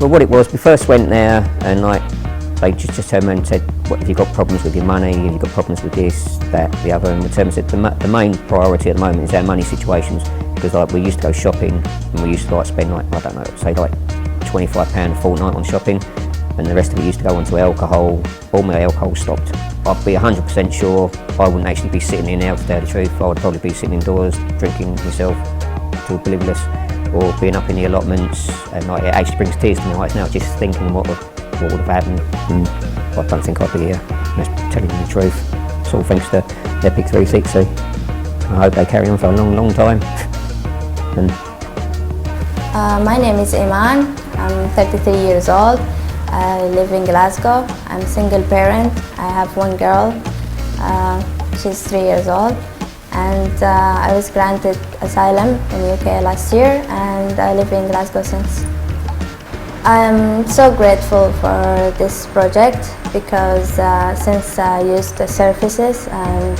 Well, what it was, we first went there and like they just turned around and said, "What have you got problems with your money? Have you got problems with this, that, the other?" And in terms of the main priority at the moment is our money situations, because like we used to go shopping and we used to like spend like, I don't know, say like £25 a fortnight on shopping, and the rest of it used to go onto alcohol. All my alcohol stopped. I'd be 100% sure I wouldn't actually be sitting here now, to tell the truth. I would probably be sitting indoors drinking myself till oblivious, or being up in the allotments, and like, it actually brings tears to my eyes now just thinking what would have happened. And I don't think I'd be here, just telling you the truth. It's all thanks to Epic 360. I hope they carry on for a long, long time. And my name is Iman. I'm 33 years old. I live in Glasgow. I'm a single parent. I have one girl. She's 3 years old. And I was granted asylum in the UK last year, and I live in Glasgow since. I'm so grateful for this project because since I used the services and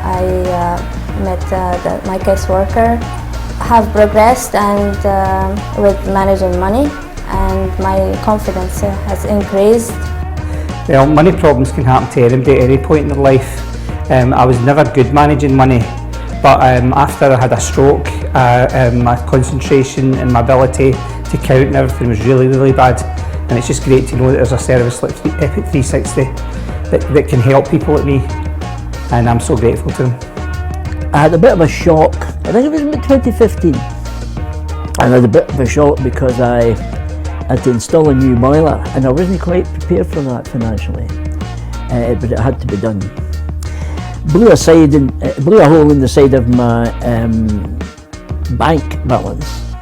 I met my caseworker, I have progressed and with managing money, and my confidence has increased. Well, money problems can happen to anybody at any point in their life. I was never good managing money, but after I had a stroke, my concentration and my ability to count and everything was really, really bad. And it's just great to know that there's a service like Epic 360 that can help people like me, and I'm so grateful to them. I had a bit of a shock. I think it was in 2015. I had a bit of a shock because I had to install a new boiler, and I wasn't quite prepared for that financially, but it had to be done. Blew a hole in the side of my bank balance,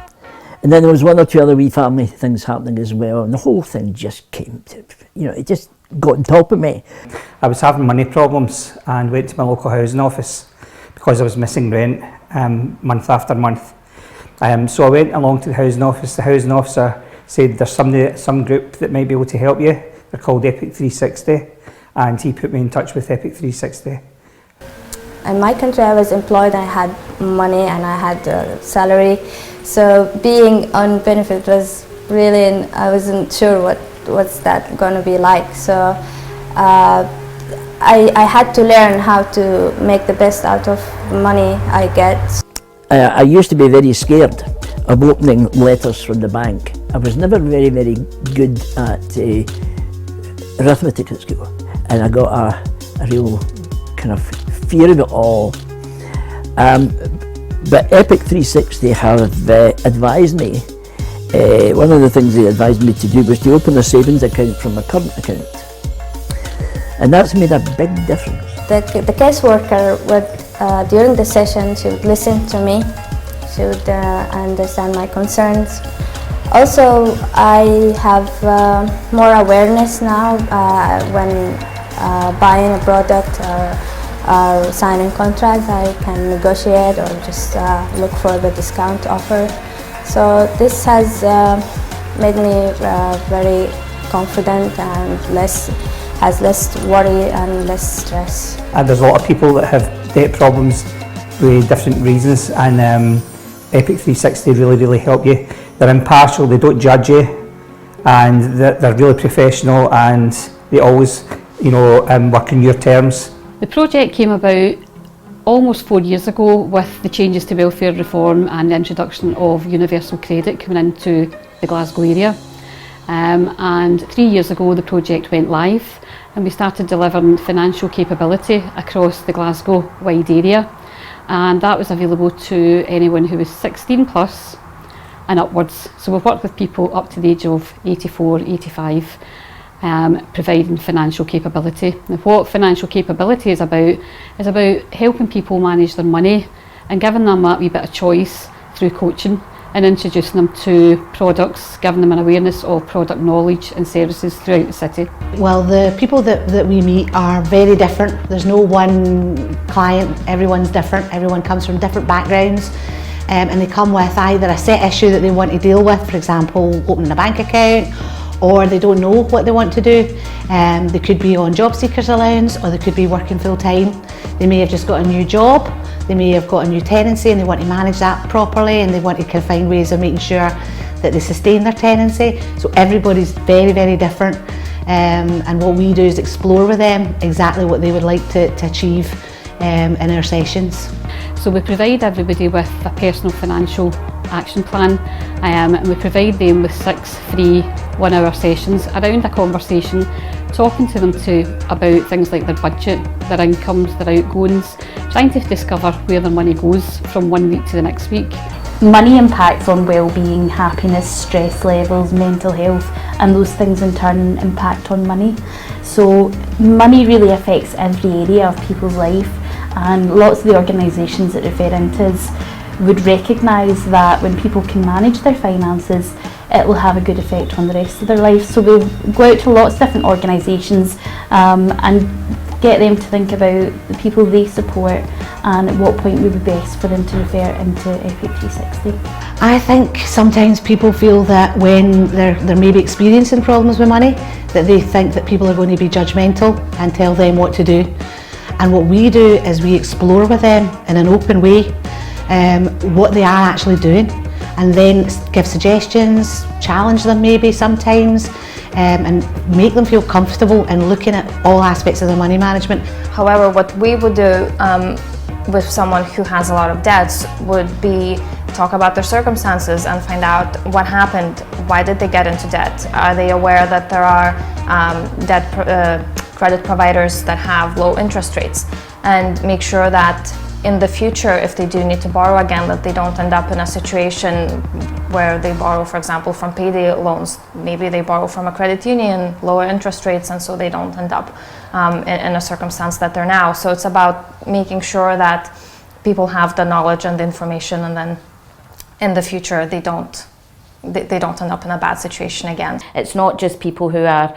and then there was one or two other wee family things happening as well, and the whole thing just came to, it just got on top of me. I was having money problems and went to my local housing office because I was missing rent month after month. So I went along to the housing office. The housing officer said there's some group that might be able to help you. They're called Epic 360, and he put me in touch with Epic 360. In my country, I was employed, I had money and I had a salary. So being on benefit was really, I wasn't sure what's that going to be like. So I had to learn how to make the best out of money I get. I used to be very scared of opening letters from the bank. I was never very, very good at arithmetic at school, and I got a real kind of fear of it all. But Epic 360 have advised me. One of the things they advised me to do was to open a savings account from a current account, and that's made a big difference. The caseworker would, during the session, she would listen to me. She would understand my concerns. Also, I have more awareness now when buying a product or signing contracts. I can negotiate or just look for the discount offer. So this has made me very confident and has less worry and less stress. And there's a lot of people that have debt problems with different reasons, and Epic 360 really help you. They're impartial, they don't judge you, and they're really professional, and they always work on your terms. The project came about almost 4 years ago with the changes to welfare reform and the introduction of universal credit coming into the Glasgow area. And 3 years ago the project went live, and we started delivering financial capability across the Glasgow wide area, and that was available to anyone who was 16 plus and upwards. So we've worked with people up to the age of 84, 85, providing financial capability. Now, what financial capability is about helping people manage their money and giving them that wee bit of choice through coaching and introducing them to products, giving them an awareness of product knowledge and services throughout the city. Well, the people that we meet are very different. There's no one client, everyone's different, everyone comes from different backgrounds, and they come with either a set issue that they want to deal with, for example, opening a bank account, or they don't know what they want to do. They could be on job seekers allowance, or they could be working full time. They may have just got a new job, they may have got a new tenancy and they want to manage that properly, and they want to find ways of making sure that they sustain their tenancy. So everybody's very, very different. And what we do is explore with them exactly what they would like to achieve in our sessions. So we provide everybody with a personal financial action plan, and we provide them with 6 free 1-hour sessions around a conversation, talking to them about things like their budget, their incomes, their outgoings, trying to discover where their money goes from one week to the next week. Money impacts on well-being, happiness, stress levels, mental health, and those things in turn impact on money. So money really affects every area of people's life, and lots of the organisations that refer into us would recognise that when people can manage their finances, it will have a good effect on the rest of their life. So we go out to lots of different organisations and get them to think about the people they support and at what point would be best for them to refer into FA360. I think sometimes people feel that when they're maybe experiencing problems with money, that they think that people are going to be judgmental and tell them what to do. And what we do is we explore with them in an open way what they are actually doing, and then give suggestions, challenge them maybe sometimes, and make them feel comfortable in looking at all aspects of their money management. However, what we would do with someone who has a lot of debts would be talk about their circumstances and find out what happened, why did they get into debt, are they aware that there are credit providers that have low interest rates, and make sure that in the future, if they do need to borrow again, that they don't end up in a situation where they borrow, for example, from payday loans. Maybe they borrow from a credit union, lower interest rates, and so they don't end up in a circumstance that they're now. So it's about making sure that people have the knowledge and the information, and then in the future they don't end up in a bad situation again. It's not just people who are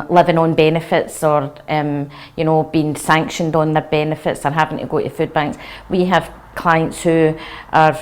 living on benefits or being sanctioned on their benefits or having to go to food banks. We have clients who are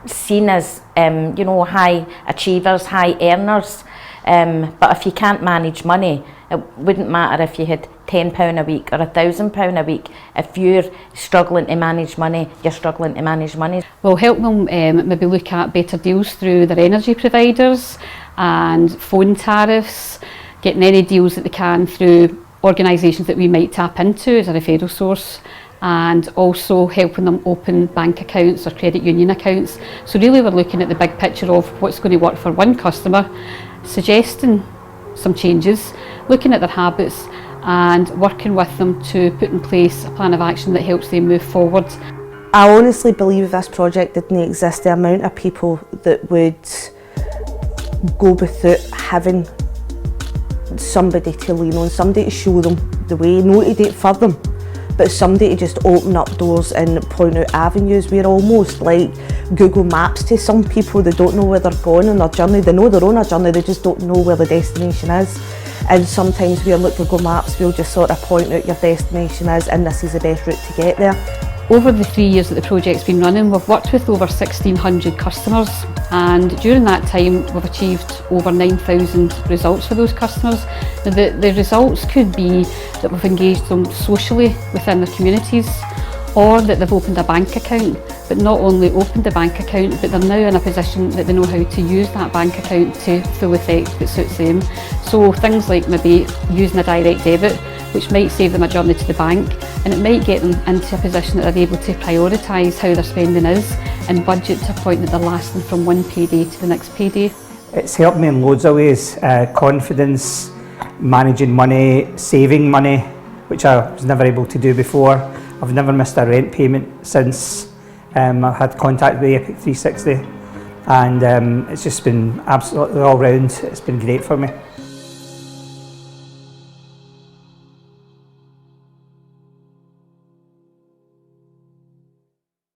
seen as high achievers, high earners, but if you can't manage money, it wouldn't matter if you had £10 a week or £1,000 a week. If you're struggling to manage money, you're struggling to manage money. We'll help them maybe look at better deals through their energy providers and phone tariffs, getting any deals that they can through organisations that we might tap into as a referral source, and also helping them open bank accounts or credit union accounts. So really we're looking at the big picture of what's going to work for one customer, suggesting some changes, looking at their habits and working with them to put in place a plan of action that helps them move forward. I honestly believe if this project didn't exist, the amount of people that would go without having somebody to lean on, somebody to show them the way, not to do it for them, but somebody to just open up doors and point out avenues. We're almost like Google Maps to some people. They don't know where they're going on their journey. They know they're on a journey, they just don't know where the destination is. And sometimes we're like Google Maps, we'll just sort of point out your destination is and this is the best route to get there. Over the 3 years that the project's been running, we've worked with over 1,600 customers, and during that time we've achieved over 9,000 results for those customers. Now the results could be that we've engaged them socially within their communities, or that they've opened a bank account, but not only opened a bank account, but they're now in a position that they know how to use that bank account to full effect that suits them. So things like maybe using a direct debit, which might save them a journey to the bank, and it might get them into a position that they're able to prioritise how their spending is and budget to a point that they're lasting from one payday to the next payday. It's helped me in loads of ways, confidence, managing money, saving money, which I was never able to do before. I've never missed a rent payment since I've had contact with FA360, and it's just been absolutely all round, it's been great for me.